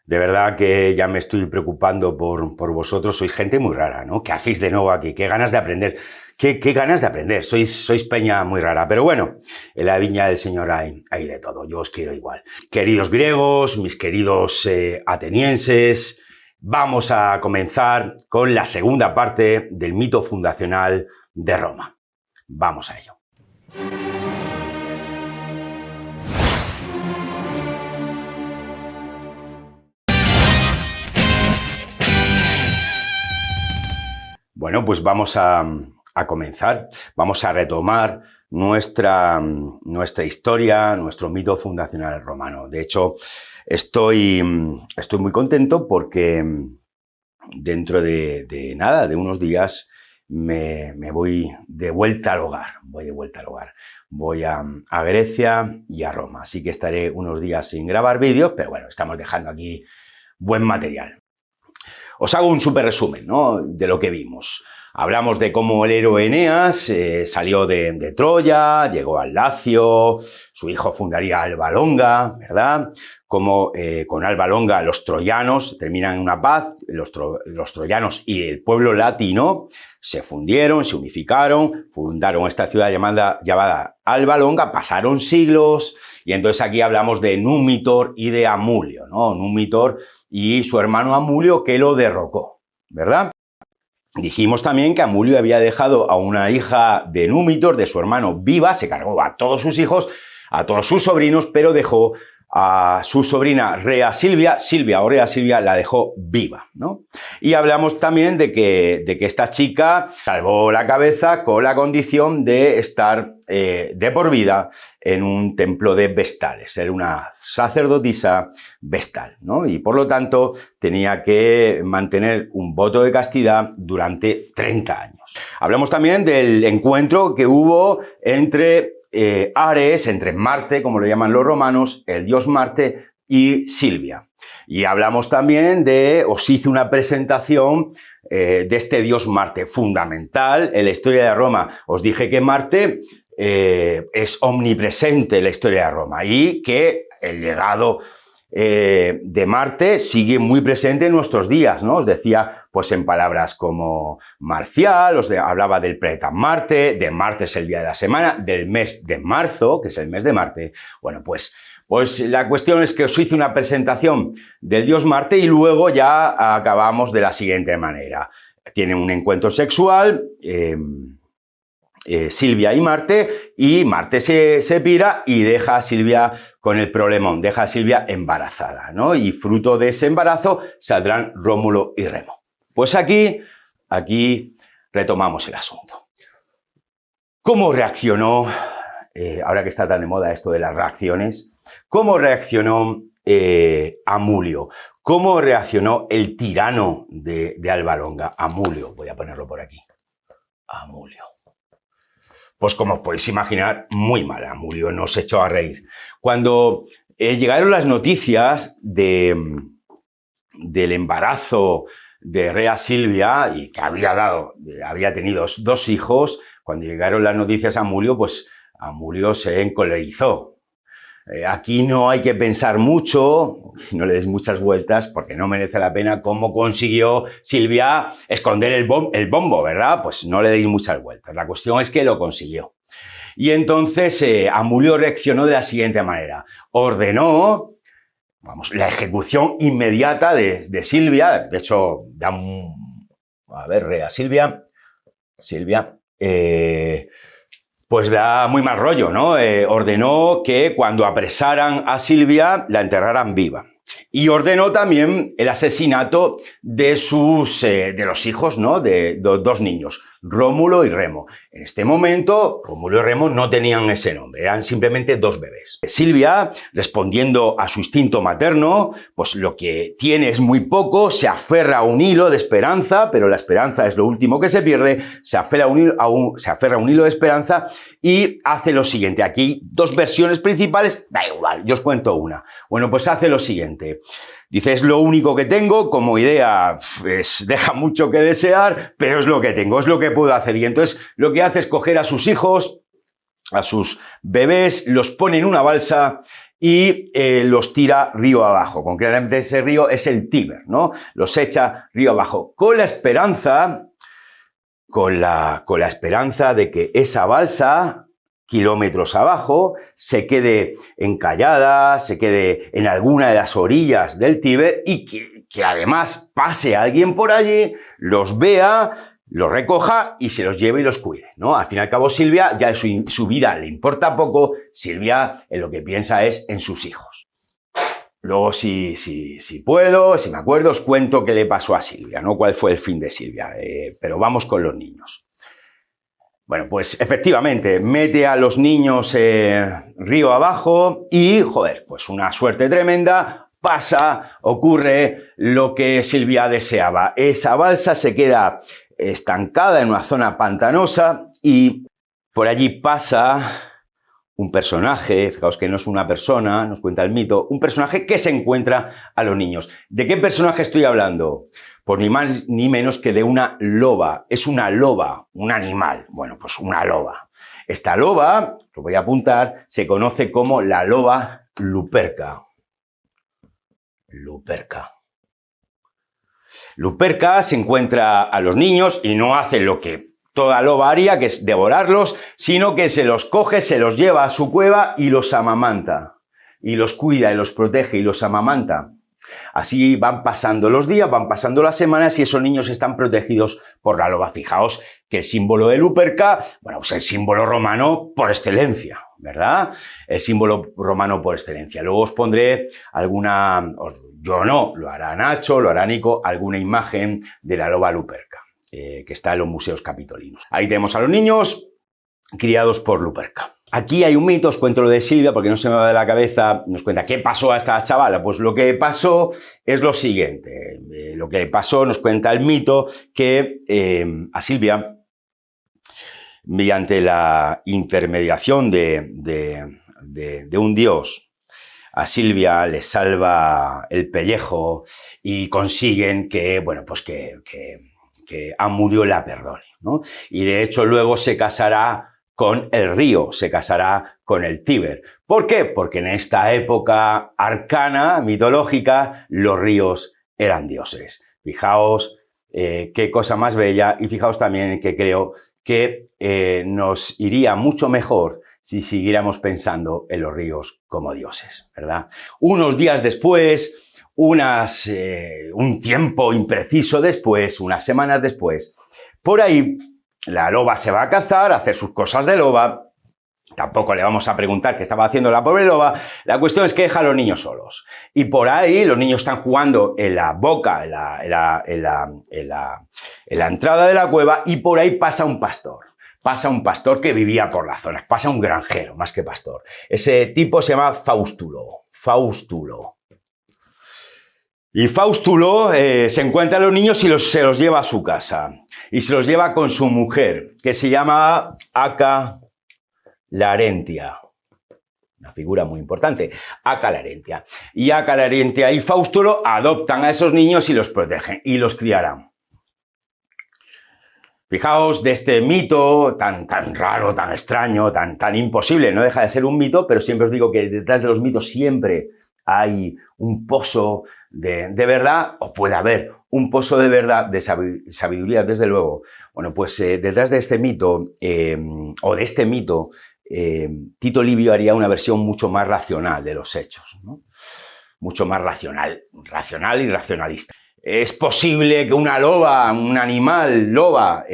De verdad que ya me estoy preocupando por vosotros. Sois gente muy rara, ¿no? ¿Qué hacéis de nuevo aquí? ¿Qué ganas de aprender? ¿Qué ganas de aprender? Sois peña muy rara. Pero bueno, en la viña del Señor hay de todo. Yo os quiero igual. Queridos griegos, mis queridos atenienses, vamos a comenzar con la segunda parte del mito fundacional de Roma. Vamos a ello. Bueno, pues vamos a comenzar, vamos a retomar nuestra historia, nuestro mito fundacional romano. De hecho, estoy muy contento porque dentro de nada, de unos días, me voy de vuelta al hogar. Voy a Grecia y a Roma. Así que estaré unos días sin grabar vídeos, pero bueno, estamos dejando aquí buen material. Os hago un súper resumen, ¿no?, de lo que vimos. Hablamos de cómo el héroe Eneas salió de Troya, llegó al Lacio, su hijo fundaría Alba Longa, ¿verdad? Cómo con Alba Longa los troyanos terminan en una paz, los troyanos y el pueblo latino se fundieron, se unificaron, fundaron esta ciudad llamada Alba Longa, pasaron siglos y entonces aquí hablamos de Númitor y de Amulio, ¿no? Númitor y su hermano Amulio que lo derrocó, ¿verdad? Dijimos también que Amulio había dejado a una hija de Númitor, de su hermano, viva, se cargó a todos sus hijos, a todos sus sobrinos, pero dejó a su sobrina Rea Silvia la dejó viva, ¿no? Y hablamos también de que esta chica salvó la cabeza con la condición de estar de por vida en un templo de Vestales, ser una sacerdotisa vestal, ¿no? Y por lo tanto tenía que mantener un voto de castidad durante 30 años. Hablamos también del encuentro que hubo entre Ares, entre Marte, como lo llaman los romanos, el dios Marte, y Silvia. Y hablamos también os hice una presentación de este dios Marte, fundamental en la historia de Roma. Os dije que Marte es omnipresente en la historia de Roma y que el legado de Marte sigue muy presente en nuestros días, ¿no? Os decía, pues en palabras como marcial, hablaba del planeta Marte, de Marte es el día de la semana, del mes de marzo, que es el mes de Marte. Bueno, pues la cuestión es que os hice una presentación del dios Marte y luego ya acabamos de la siguiente manera. Tienen un encuentro sexual, Silvia y Marte se pira y deja a Silvia con el problemón, deja a Silvia embarazada, ¿no? Y fruto de ese embarazo saldrán Rómulo y Remo. Pues aquí retomamos el asunto. ¿Cómo reaccionó, ahora que está tan de moda esto de las reacciones, cómo reaccionó Amulio? ¿Cómo reaccionó el tirano de Alba Longa? Amulio, voy a ponerlo por aquí. Amulio. Pues como os podéis imaginar, muy mal. Amulio nos echó a reír. Cuando llegaron las noticias del embarazo de Rea Silvia y que había tenido 2 hijos, cuando llegaron las noticias a Amulio, pues Amulio se encolerizó. Aquí no hay que pensar mucho, no le des muchas vueltas porque no merece la pena cómo consiguió Silvia esconder el bombo, ¿verdad? Pues no le deis muchas vueltas. La cuestión es que lo consiguió. Y entonces Amulio reaccionó de la siguiente manera. Ordenó, la ejecución inmediata de Silvia. De hecho, Rea Silvia, pues da muy mal rollo, ¿no? Ordenó que cuando apresaran a Silvia la enterraran viva. Y ordenó también el asesinato de los hijos, ¿no?, de 2 niños, Rómulo y Remo. En este momento, Rómulo y Remo no tenían ese nombre, eran simplemente 2 bebés. Silvia, respondiendo a su instinto materno, pues lo que tiene es muy poco, se aferra a un hilo de esperanza, pero la esperanza es lo último que se pierde, se aferra a un hilo de esperanza y hace lo siguiente. Aquí hay 2 versiones principales, da igual, yo os cuento una. Bueno, pues hace lo siguiente. Dice, es lo único que tengo, como idea deja mucho que desear, pero es lo que tengo, es lo que puedo hacer. Y entonces lo que hace es coger a sus hijos, a sus bebés, los pone en una balsa y los tira río abajo. Concretamente ese río es el Tíber, ¿no? Los echa río abajo con la esperanza de que esa balsa, kilómetros abajo, se quede encallada, se quede en alguna de las orillas del Tíber y que además pase alguien por allí, los vea, los recoja y se los lleve y los cuide, ¿no? Al fin y al cabo, Silvia ya su vida le importa poco. Silvia en lo que piensa es en sus hijos. Luego, si puedo, si me acuerdo, os cuento qué le pasó a Silvia, ¿no? Cuál fue el fin de Silvia. Pero vamos con los niños. Bueno, pues efectivamente, mete a los niños río abajo y, joder, pues una suerte tremenda. Ocurre lo que Silvia deseaba. Esa balsa se queda estancada en una zona pantanosa y por allí pasa un personaje, fijaos que no es una persona, nos cuenta el mito, un personaje que se encuentra a los niños. ¿De qué personaje estoy hablando? Pues ni más ni menos que de una loba. Es una loba, un animal. Bueno, pues una loba. Esta loba, lo voy a apuntar, se conoce como la loba Luperca. Luperca se encuentra a los niños y no hace lo que toda loba haría, que es devorarlos, sino que se los coge, se los lleva a su cueva y los amamanta. Y los cuida y los protege y los amamanta. Así van pasando los días, van pasando las semanas y esos niños están protegidos por la loba. Fijaos que el símbolo de Luperca, bueno, pues el símbolo romano por excelencia, ¿verdad? El símbolo romano por excelencia. Luego os pondré alguna, yo no, lo hará Nacho, lo hará Nico, alguna imagen de la loba Luperca, que está en los museos capitolinos. Ahí tenemos a los niños criados por Luperca. Aquí hay un mito, os cuento lo de Silvia porque no se me va de la cabeza, nos cuenta qué pasó a esta chavala. Pues lo que pasó es lo siguiente, lo que pasó nos cuenta el mito que a Silvia, mediante la intermediación de un dios, a Silvia le salva el pellejo y consiguen que, bueno, pues que Amudio la perdone, ¿no? Y de hecho luego se casará con el río, se casará con el Tíber. ¿Por qué? Porque en esta época arcana, mitológica, los ríos eran dioses. Fijaos qué cosa más bella y fijaos también que creo que nos iría mucho mejor si siguiéramos pensando en los ríos como dioses, ¿verdad? Unos días después, un tiempo impreciso después, unas semanas después, por ahí la loba se va a cazar, a hacer sus cosas de loba. Tampoco le vamos a preguntar qué estaba haciendo la pobre loba. La cuestión es que deja a los niños solos. Y por ahí los niños están jugando en la boca, en la entrada de la cueva, y por ahí pasa un pastor. Pasa un pastor que vivía por la zona. Pasa un granjero, más que pastor. Ese tipo se llama Faustulo. Y Faustulo se encuentra a los niños y se los lleva a su casa. Y se los lleva con su mujer, que se llama Aca Larentia. Una figura muy importante, Aca Larentia. Y Aca Larentia y Faustulo adoptan a esos niños y los protegen y los criarán. Fijaos de este mito tan raro, tan extraño, tan imposible. No deja de ser un mito, pero siempre os digo que detrás de los mitos siempre hay un pozo de verdad, o puede haber un pozo de verdad, de sabiduría, desde luego. Bueno, pues detrás de este mito, Tito Livio haría una versión mucho más racional de los hechos, ¿no? Mucho más racional y racionalista. ¿Es posible que una loba, un animal loba,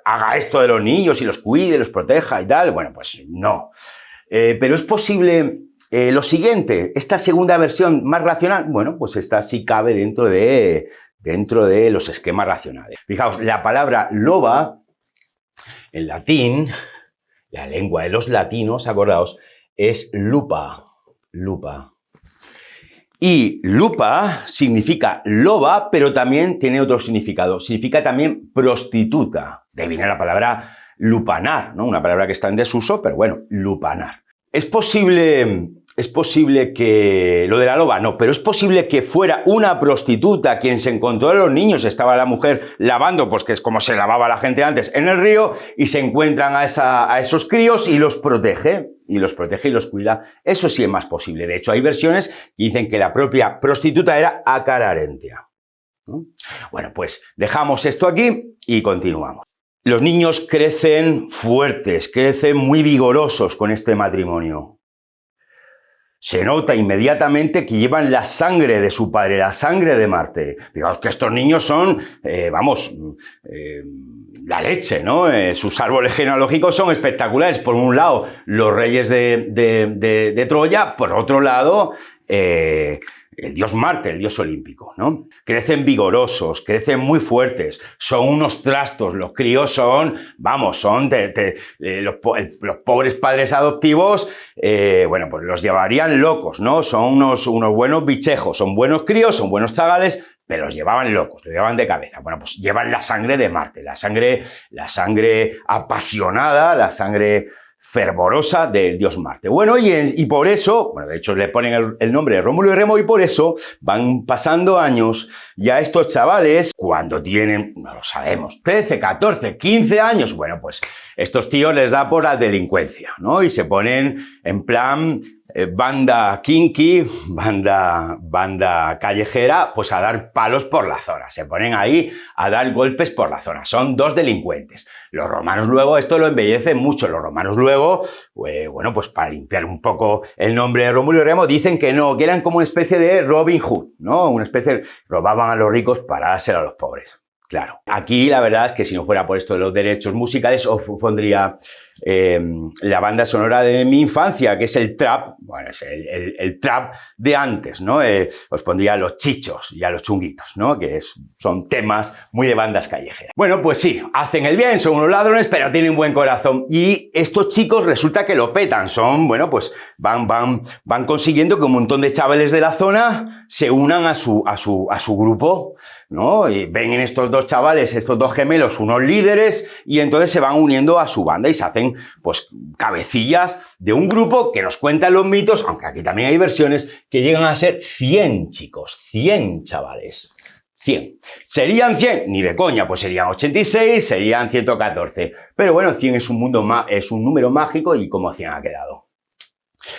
haga esto de los niños y los cuide, los proteja y tal? Bueno, pues no. Pero es posible lo siguiente, esta segunda versión más racional, bueno, pues esta sí cabe dentro de los esquemas racionales. Fijaos, la palabra loba, en latín, la lengua de los latinos, acordaos, es lupa. Y lupa significa loba, pero también tiene otro significado. Significa también prostituta. De ahí viene la palabra lupanar, ¿no? Una palabra que está en desuso, pero bueno, lupanar. Es posible que... Lo de la loba no, pero es posible que fuera una prostituta quien se encontró a los niños. Estaba la mujer lavando, pues que es como se lavaba la gente antes, en el río, y se encuentran a esos críos y los protege. y los protege y los cuida. Eso sí es más posible. De hecho, hay versiones que dicen que la propia prostituta era Ácara Arentia, ¿no? Bueno, pues dejamos esto aquí y continuamos. Los niños crecen fuertes, crecen muy vigorosos con este matrimonio. Se nota inmediatamente que llevan la sangre de su padre, la sangre de Marte. Fijaos que estos niños son, la leche, ¿no? Sus árboles genealógicos son espectaculares. Por un lado, los reyes de Troya, por otro lado, el dios Marte, el dios olímpico, ¿no? Crecen vigorosos, crecen muy fuertes, son unos trastos, los críos son, son los pobres padres adoptivos, bueno, pues los llevarían locos, ¿no? Son unos buenos bichejos, son buenos críos, son buenos zagales, pero los llevaban locos, los llevaban de cabeza. Bueno, pues llevan la sangre de Marte, la sangre apasionada, la sangre fervorosa del dios Marte. Bueno, y por eso, bueno, de hecho le ponen el nombre de Rómulo y Remo, y por eso van pasando años, ya estos chavales, cuando tienen, no lo sabemos, 13, 14, 15 años, bueno, pues estos tíos les da por la delincuencia, ¿no? Y se ponen en plan banda kinky, banda callejera, pues a dar palos por la zona. Se ponen ahí a dar golpes por la zona. Son dos delincuentes. Los romanos luego esto lo embellecen mucho. Los romanos luego, bueno, pues para limpiar un poco el nombre de Rómulo y Remo, dicen que no, que eran como una especie de Robin Hood, ¿no? Una especie, robaban a los ricos para dárselo a los pobres. Claro. Aquí la verdad es que si no fuera por esto de los derechos musicales, os pondría la banda sonora de mi infancia, que es el trap, bueno, es el trap de antes, ¿no? Os pondría a los chichos y a los chunguitos, ¿no? Que son temas muy de bandas callejeras. Bueno, pues sí, hacen el bien, son unos ladrones, pero tienen buen corazón. Y estos chicos resulta que lo petan, bueno, pues van consiguiendo que un montón de chavales de la zona se unan a su grupo, ¿no? Y ven en estos dos chavales, estos dos gemelos, unos líderes, y entonces se van uniendo a su banda y se hacen, pues, cabecillas de un grupo que nos cuentan los mitos, aunque aquí también hay versiones, que llegan a ser 100 chicos, 100 chavales. 100. ¿Serían 100? Ni de coña, pues serían 86, serían 114. Pero bueno, 100 es un número mágico y como 100 ha quedado.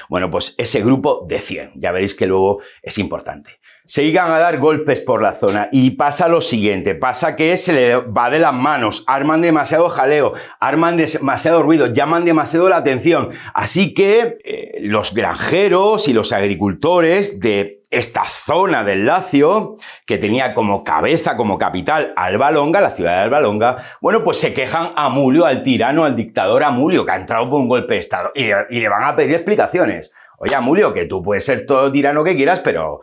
Bueno, pues ese grupo de 100, ya veréis que luego es importante. Se iban a dar golpes por la zona y pasa lo siguiente, pasa que se le va de las manos, arman demasiado jaleo, arman demasiado ruido, llaman demasiado la atención. Así que los granjeros y los agricultores de esta zona del Lacio, que tenía como cabeza, como capital Alba Longa, la ciudad de Alba Longa, bueno, pues se quejan a Amulio, al tirano, al dictador Amulio, que ha entrado por un golpe de estado, y le van a pedir explicaciones. Oye, Amulio, que tú puedes ser todo tirano que quieras, pero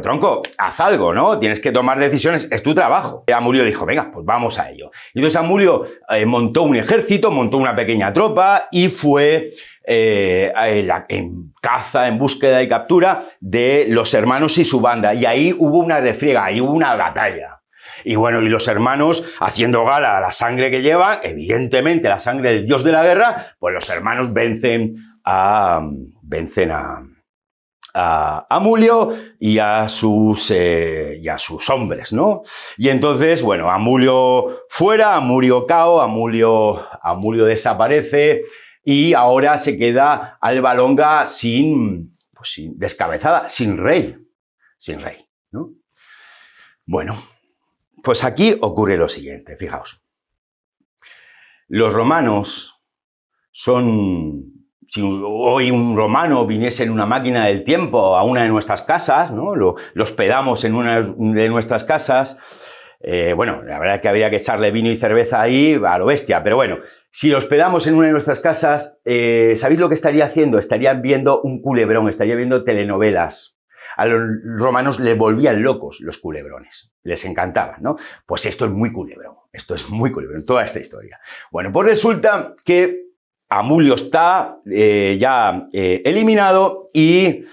tronco, haz algo, ¿no? Tienes que tomar decisiones, es tu trabajo. Y Amulio dijo, venga, pues vamos a ello. Y entonces Amulio montó un ejército, montó una pequeña tropa y fue en caza, en búsqueda y captura de los hermanos y su banda. Y ahí hubo una refriega, ahí hubo una batalla. Y bueno, y los hermanos, haciendo gala a la sangre que llevan, evidentemente la sangre del dios de la guerra, pues los hermanos vencen a Amulio y a sus hombres, ¿no? Y entonces, bueno, Amulio fuera, Amulio cao, Amulio desaparece y ahora se queda Alba Longa sin descabezada, sin rey, ¿no? Bueno, pues aquí ocurre lo siguiente, fijaos. Los romanos son... Si hoy un romano viniese en una máquina del tiempo a una de nuestras casas, ¿no? Lo hospedamos en una de nuestras casas, bueno, la verdad es que habría que echarle vino y cerveza ahí a lo bestia, pero bueno, si lo hospedamos en una de nuestras casas, ¿sabéis lo que estaría haciendo? Estaría viendo un culebrón, estaría viendo telenovelas. A los romanos les volvían locos los culebrones, les encantaban, ¿no? Pues esto es muy culebrón, toda esta historia. Bueno, pues resulta que Amulio está ya eliminado y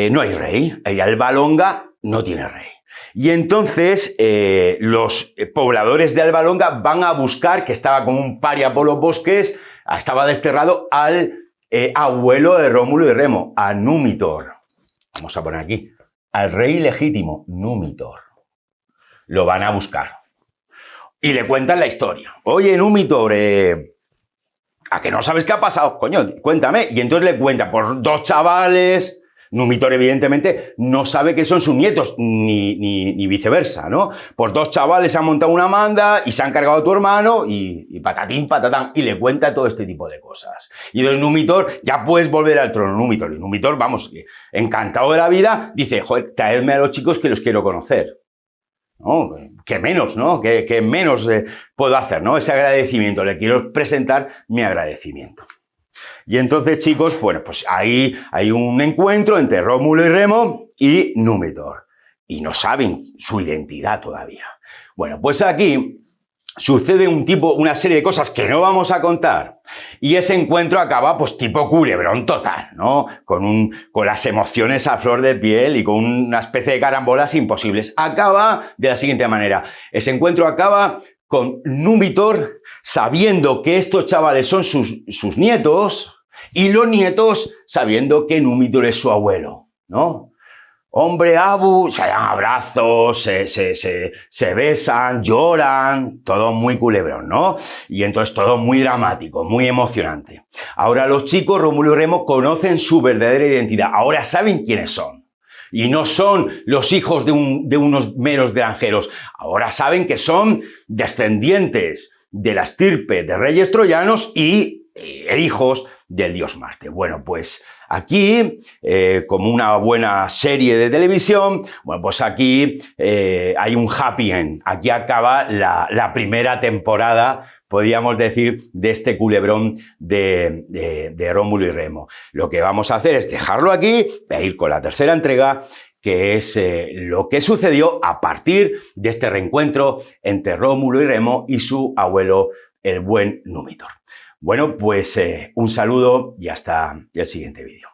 no hay rey. Y Alba Longa no tiene rey. Y entonces los pobladores de Alba Longa van a buscar, que estaba como un paria por los bosques, estaba desterrado, al abuelo de Rómulo y Remo, a Númitor. Vamos a poner aquí, al rey legítimo, Númitor. Lo van a buscar. Y le cuentan la historia. Oye, Númitor, ¿A que no sabes qué ha pasado? Coño, cuéntame. Y entonces le cuenta, por 2 chavales. Numitor, evidentemente, no sabe que son sus nietos, ni viceversa, ¿no? Pues 2 chavales se han montado una manda y se han cargado a tu hermano y patatín, patatán, y le cuenta todo este tipo de cosas. Y entonces Numitor, ya puedes volver al trono, Numitor. Y Numitor, vamos, encantado de la vida, dice, joder, traedme a los chicos que los quiero conocer. ¿No? ¿Qué menos, no? ¿Qué menos puedo hacer, no? Ese agradecimiento, le quiero presentar mi agradecimiento. Y entonces, chicos, bueno, pues ahí hay un encuentro entre Rómulo y Remo y Numitor. Y no saben su identidad todavía. Bueno, pues aquí sucede una serie de cosas que no vamos a contar. Y ese encuentro acaba, pues, tipo culebrón total, ¿no? Con las emociones a flor de piel y con una especie de carambolas imposibles. Acaba de la siguiente manera. Ese encuentro acaba con Numitor sabiendo que estos chavales son sus nietos y los nietos sabiendo que Numitor es su abuelo, ¿no? Hombre, Abu, se dan abrazos, se besan, lloran, todo muy culebrón, ¿no? Y entonces todo muy dramático, muy emocionante. Ahora los chicos, Rómulo y Remo, conocen su verdadera identidad. Ahora saben quiénes son. Y no son los hijos de unos meros granjeros. Ahora saben que son descendientes de la estirpe de reyes troyanos y hijos del dios Marte. Bueno, pues aquí, como una buena serie de televisión, bueno, pues aquí hay un happy end. Aquí acaba la primera temporada, podríamos decir, de este culebrón de Rómulo y Remo. Lo que vamos a hacer es dejarlo aquí e ir con la tercera entrega, que es lo que sucedió a partir de este reencuentro entre Rómulo y Remo y su abuelo, el buen Numitor. Bueno, pues un saludo y hasta el siguiente vídeo.